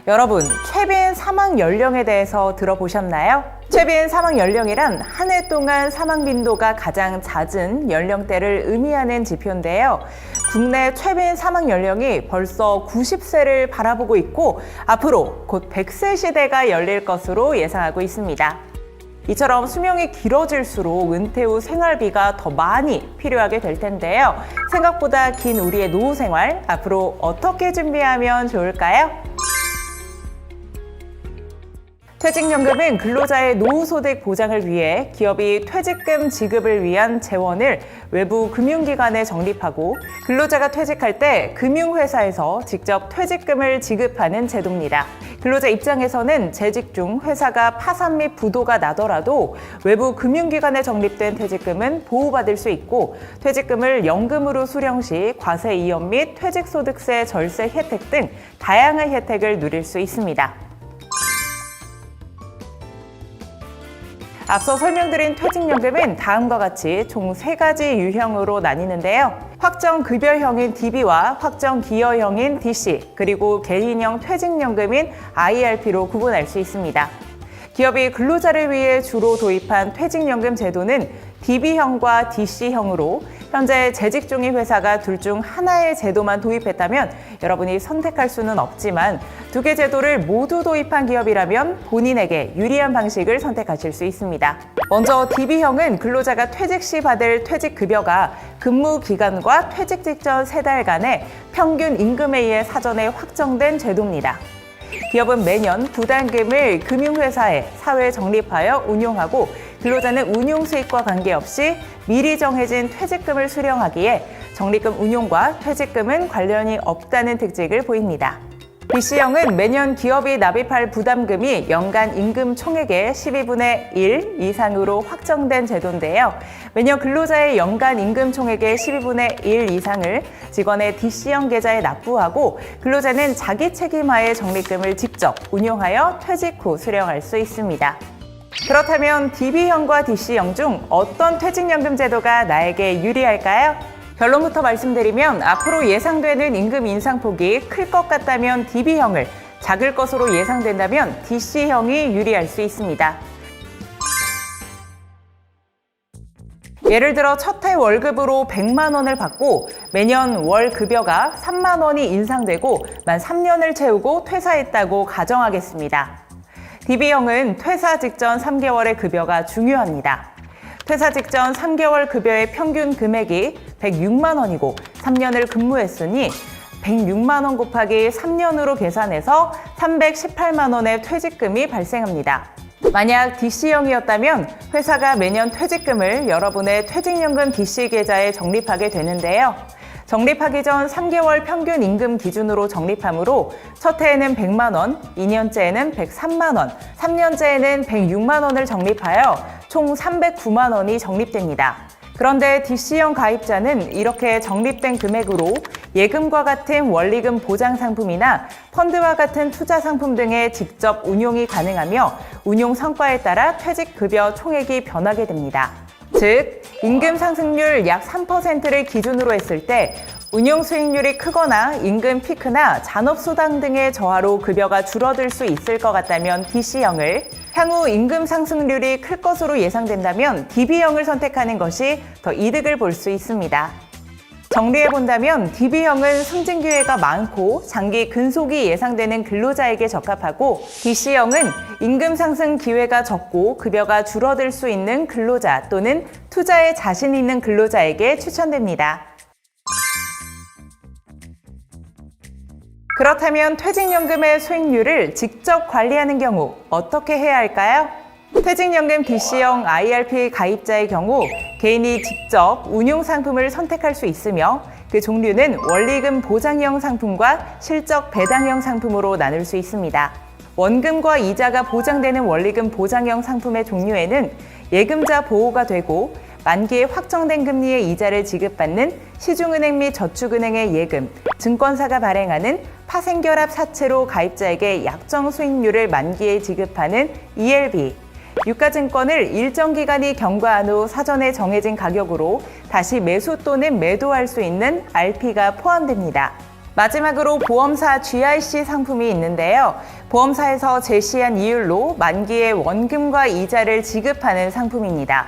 여러분, 최빈 사망 연령에 대해서 들어보셨나요? 최빈 사망 연령이란 한 해 동안 사망 빈도가 가장 잦은 연령대를 의미하는 지표인데요. 국내 최빈 사망 연령이 벌써 90세를 바라보고 있고 앞으로 곧 100세 시대가 열릴 것으로 예상하고 있습니다. 이처럼 수명이 길어질수록 은퇴 후 생활비가 더 많이 필요하게 될 텐데요. 생각보다 긴 우리의 노후 생활, 앞으로 어떻게 준비하면 좋을까요? 퇴직연금은 근로자의 노후소득 보장을 위해 기업이 퇴직금 지급을 위한 재원을 외부 금융기관에 적립하고 근로자가 퇴직할 때 금융회사에서 직접 퇴직금을 지급하는 제도입니다. 근로자 입장에서는 재직 중 회사가 파산 및 부도가 나더라도 외부 금융기관에 적립된 퇴직금은 보호받을 수 있고 퇴직금을 연금으로 수령 시 과세 이연 및 퇴직소득세 절세 혜택 등 다양한 혜택을 누릴 수 있습니다. 앞서 설명드린 퇴직연금은 다음과 같이 총 3가지 유형으로 나뉘는데요. 확정급여형인 DB와 확정기여형인 DC, 그리고 개인형 퇴직연금인 IRP로 구분할 수 있습니다. 기업이 근로자를 위해 주로 도입한 퇴직연금 제도는 DB형과 DC형으로 현재 재직 중인 회사가 둘 중 하나의 제도만 도입했다면 여러분이 선택할 수는 없지만 2개 제도를 모두 도입한 기업이라면 본인에게 유리한 방식을 선택하실 수 있습니다. 먼저 DB형은 근로자가 퇴직 시 받을 퇴직급여가 근무 기간과 퇴직 직전 3달간의 평균 임금에 의해 사전에 확정된 제도입니다. 기업은 매년 부담금을 금융회사에 사회 적립하여 운용하고 근로자는 운용 수익과 관계없이 미리 정해진 퇴직금을 수령하기에 적립금 운용과 퇴직금은 관련이 없다는 특징을 보입니다. DC형은 매년 기업이 납입할 부담금이 연간 임금 총액의 12분의 1 이상으로 확정된 제도인데요. 매년 근로자의 연간 임금 총액의 12분의 1 이상을 직원의 DC형 계좌에 납부하고 근로자는 자기 책임하에 적립금을 직접 운용하여 퇴직 후 수령할 수 있습니다. 그렇다면 DB형과 DC형 중 어떤 퇴직연금 제도가 나에게 유리할까요? 결론부터 말씀드리면 앞으로 예상되는 임금 인상폭이 클 것 같다면 DB형을, 작을 것으로 예상된다면 DC형이 유리할 수 있습니다. 예를 들어 첫 해 월급으로 100만 원을 받고 매년 월 급여가 3만 원이 인상되고 만 3년을 채우고 퇴사했다고 가정하겠습니다. DB형은 퇴사 직전 3개월의 급여가 중요합니다. 퇴사 직전 3개월 급여의 평균 금액이 106만 원이고 3년을 근무했으니 106만 원 곱하기 3년으로 계산해서 318만 원의 퇴직금이 발생합니다. 만약 DC형이었다면 회사가 매년 퇴직금을 여러분의 퇴직연금 DC 계좌에 적립하게 되는데요. 적립하기 전 3개월 평균 임금 기준으로 적립하므로 첫 해에는 100만 원, 2년째에는 103만 원, 3년째에는 106만 원을 적립하여 총 309만 원이 적립됩니다. 그런데 DC형 가입자는 이렇게 적립된 금액으로 예금과 같은 원리금 보장 상품이나 펀드와 같은 투자 상품 등의 직접 운용이 가능하며 운용 성과에 따라 퇴직급여 총액이 변하게 됩니다. 즉, 임금 상승률 약 3%를 기준으로 했을 때 운용 수익률이 크거나 임금 피크나 잔업수당 등의 저하로 급여가 줄어들 수 있을 것 같다면 DC형을, 향후 임금 상승률이 클 것으로 예상된다면 DB형을 선택하는 것이 더 이득을 볼 수 있습니다. 정리해본다면 DB형은 승진 기회가 많고 장기 근속이 예상되는 근로자에게 적합하고 DC형은 임금 상승 기회가 적고 급여가 줄어들 수 있는 근로자 또는 투자에 자신 있는 근로자에게 추천됩니다. 그렇다면 퇴직연금의 수익률을 직접 관리하는 경우 어떻게 해야 할까요? 퇴직연금 DC형 IRP 가입자의 경우 개인이 직접 운용 상품을 선택할 수 있으며 그 종류는 원리금 보장형 상품과 실적 배당형 상품으로 나눌 수 있습니다. 원금과 이자가 보장되는 원리금 보장형 상품의 종류에는 예금자 보호가 되고 만기에 확정된 금리의 이자를 지급받는 시중은행 및 저축은행의 예금, 증권사가 발행하는 파생결합 사채로 가입자에게 약정 수익률을 만기에 지급하는 ELB, 유가증권을 일정 기간이 경과한 후 사전에 정해진 가격으로 다시 매수 또는 매도할 수 있는 RP가 포함됩니다. 마지막으로 보험사 GIC 상품이 있는데요. 보험사에서 제시한 이율로 만기에 원금과 이자를 지급하는 상품입니다.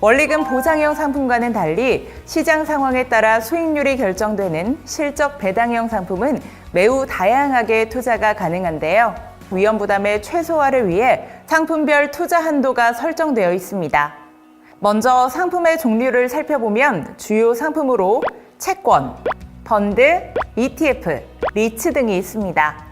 원리금 보장형 상품과는 달리 시장 상황에 따라 수익률이 결정되는 실적 배당형 상품은 매우 다양하게 투자가 가능한데요. 위험 부담의 최소화를 위해 상품별 투자 한도가 설정되어 있습니다. 먼저 상품의 종류를 살펴보면 주요 상품으로 채권, 펀드, ETF, 리츠 등이 있습니다.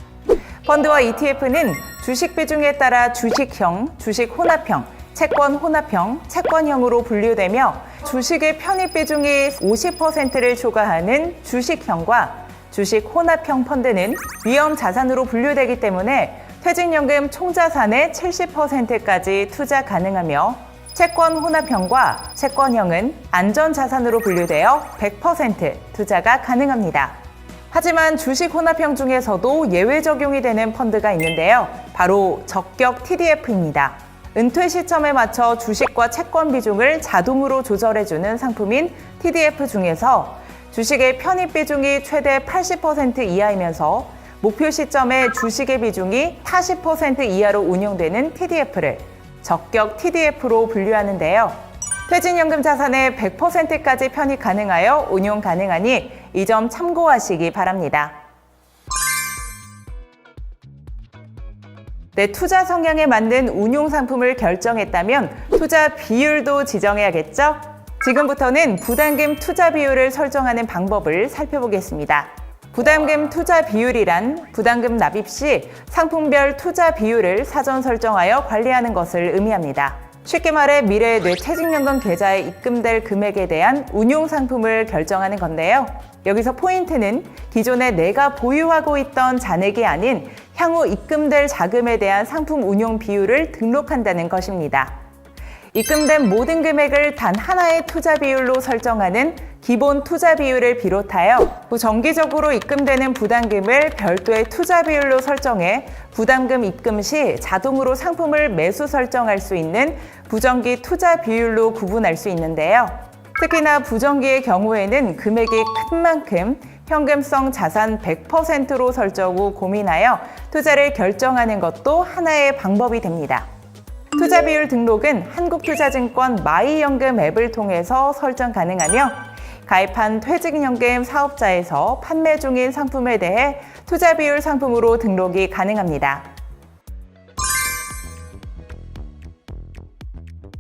펀드와 ETF는 주식 비중에 따라 주식형, 주식 혼합형, 채권 혼합형, 채권형으로 분류되며 주식의 편입 비중이 50%를 초과하는 주식형과 주식 혼합형 펀드는 위험 자산으로 분류되기 때문에 퇴직연금 총자산의 70%까지 투자 가능하며 채권 혼합형과 채권형은 안전자산으로 분류되어 100% 투자가 가능합니다. 하지만 주식 혼합형 중에서도 예외 적용이 되는 펀드가 있는데요. 바로 적격 TDF입니다. 은퇴 시점에 맞춰 주식과 채권 비중을 자동으로 조절해주는 상품인 TDF 중에서 주식의 편입 비중이 최대 80% 이하이면서 목표 시점에 주식의 비중이 40% 이하로 운용되는 TDF를 적격 TDF로 분류하는데요. 퇴직연금 자산의 100%까지 편입 가능하여 운용 가능하니 이 점 참고하시기 바랍니다. 내 투자 성향에 맞는 운용 상품을 결정했다면 투자 비율도 지정해야겠죠? 지금부터는 부담금 투자 비율을 설정하는 방법을 살펴보겠습니다. 부담금 투자 비율이란 부담금 납입 시 상품별 투자 비율을 사전 설정하여 관리하는 것을 의미합니다. 쉽게 말해 미래의 내 퇴직연금 계좌에 입금될 금액에 대한 운용 상품을 결정하는 건데요. 여기서 포인트는 기존에 내가 보유하고 있던 잔액이 아닌 향후 입금될 자금에 대한 상품 운용 비율을 등록한다는 것입니다. 입금된 모든 금액을 단 하나의 투자 비율로 설정하는 기본 투자 비율을 비롯하여 정기적으로 입금되는 부담금을 별도의 투자 비율로 설정해 부담금 입금 시 자동으로 상품을 매수 설정할 수 있는 부정기 투자 비율로 구분할 수 있는데요. 특히나 부정기의 경우에는 금액이 큰 만큼 현금성 자산 100%로 설정 후 고민하여 투자를 결정하는 것도 하나의 방법이 됩니다. 투자 비율 등록은 한국투자증권 마이연금 앱을 통해서 설정 가능하며 가입한 퇴직연금 사업자에서 판매 중인 상품에 대해 투자 비율 상품으로 등록이 가능합니다.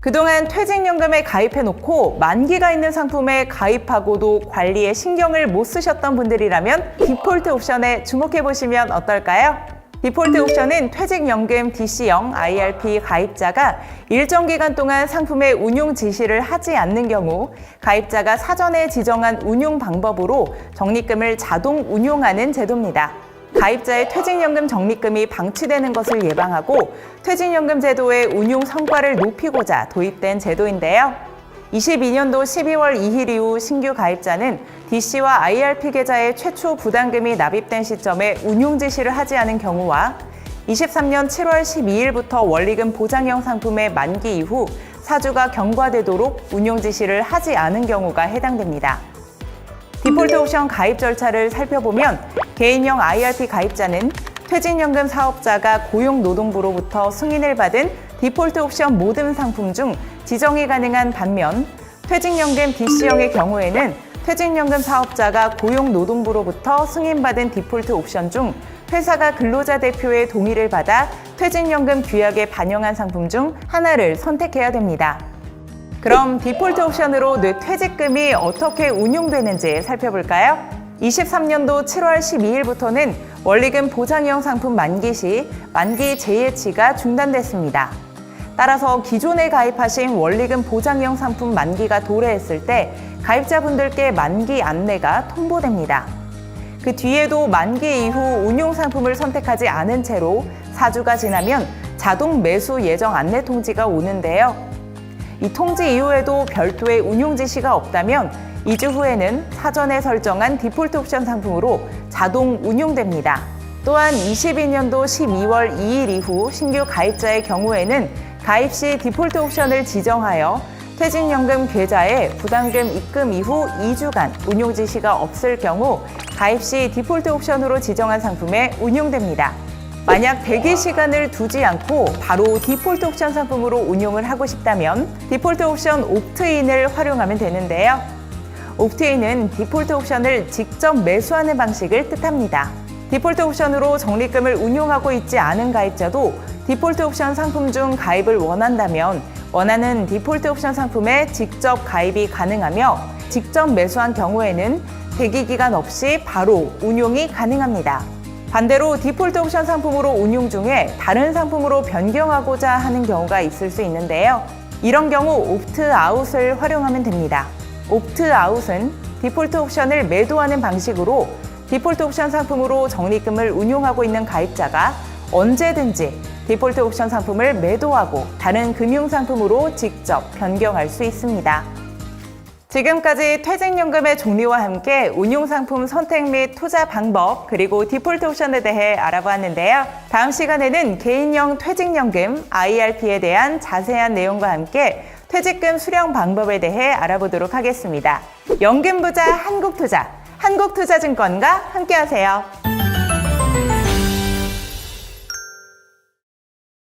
그동안 퇴직연금에 가입해놓고 만기가 있는 상품에 가입하고도 관리에 신경을 못 쓰셨던 분들이라면 디폴트 옵션에 주목해보시면 어떨까요? 디폴트 옵션은 퇴직연금 DC형 IRP 가입자가 일정 기간 동안 상품의 운용 지시를 하지 않는 경우 가입자가 사전에 지정한 운용 방법으로 적립금을 자동 운용하는 제도입니다. 가입자의 퇴직연금 적립금이 방치되는 것을 예방하고 퇴직연금 제도의 운용 성과를 높이고자 도입된 제도인데요. 22년도 12월 2일 이후 신규 가입자는 DC와 IRP 계좌에 최초 부담금이 납입된 시점에 운용 지시를 하지 않은 경우와 23년 7월 12일부터 원리금 보장형 상품의 만기 이후 4주가 경과되도록 운용 지시를 하지 않은 경우가 해당됩니다. 디폴트 옵션 가입 절차를 살펴보면 개인형 IRP 가입자는 퇴직연금 사업자가 고용노동부로부터 승인을 받은 디폴트 옵션 모든 상품 중 지정이 가능한 반면 퇴직연금 DC형의 경우에는 퇴직연금 사업자가 고용노동부로부터 승인받은 디폴트 옵션 중 회사가 근로자 대표의 동의를 받아 퇴직연금 규약에 반영한 상품 중 하나를 선택해야 됩니다. 그럼 디폴트 옵션으로 내 퇴직금이 어떻게 운용되는지 살펴볼까요? 23년도 7월 12일부터는 원리금 보장형 상품 만기 시 만기 재예치가 중단됐습니다. 따라서 기존에 가입하신 원리금 보장형 상품 만기가 도래했을 때 가입자분들께 만기 안내가 통보됩니다. 그 뒤에도 만기 이후 운용 상품을 선택하지 않은 채로 4주가 지나면 자동 매수 예정 안내 통지가 오는데요. 이 통지 이후에도 별도의 운용 지시가 없다면 2주 후에는 사전에 설정한 디폴트 옵션 상품으로 자동 운용됩니다. 또한 22년도 12월 2일 이후 신규 가입자의 경우에는 가입 시 디폴트 옵션을 지정하여 퇴직연금 계좌에 부담금 입금 이후 2주간 운용 지시가 없을 경우 가입 시 디폴트 옵션으로 지정한 상품에 운용됩니다. 만약 대기 시간을 두지 않고 바로 디폴트 옵션 상품으로 운용을 하고 싶다면 디폴트 옵션 옵트인을 활용하면 되는데요. 옵트인은 디폴트 옵션을 직접 매수하는 방식을 뜻합니다. 디폴트 옵션으로 적립금을 운용하고 있지 않은 가입자도 디폴트 옵션 상품 중 가입을 원한다면 원하는 디폴트 옵션 상품에 직접 가입이 가능하며 직접 매수한 경우에는 대기 기간 없이 바로 운용이 가능합니다. 반대로 디폴트 옵션 상품으로 운용 중에 다른 상품으로 변경하고자 하는 경우가 있을 수 있는데요. 이런 경우 옵트아웃을 활용하면 됩니다. 옵트아웃은 디폴트 옵션을 매도하는 방식으로 디폴트 옵션 상품으로 적립금을 운용하고 있는 가입자가 언제든지 디폴트 옵션 상품을 매도하고 다른 금융상품으로 직접 변경할 수 있습니다. 지금까지 퇴직연금의 종류와 함께 운용상품 선택 및 투자 방법 그리고 디폴트 옵션에 대해 알아보았는데요. 다음 시간에는 개인형 퇴직연금 IRP에 대한 자세한 내용과 함께 퇴직금 수령 방법에 대해 알아보도록 하겠습니다. 연금부자 한국투자, 한국투자증권과 함께하세요.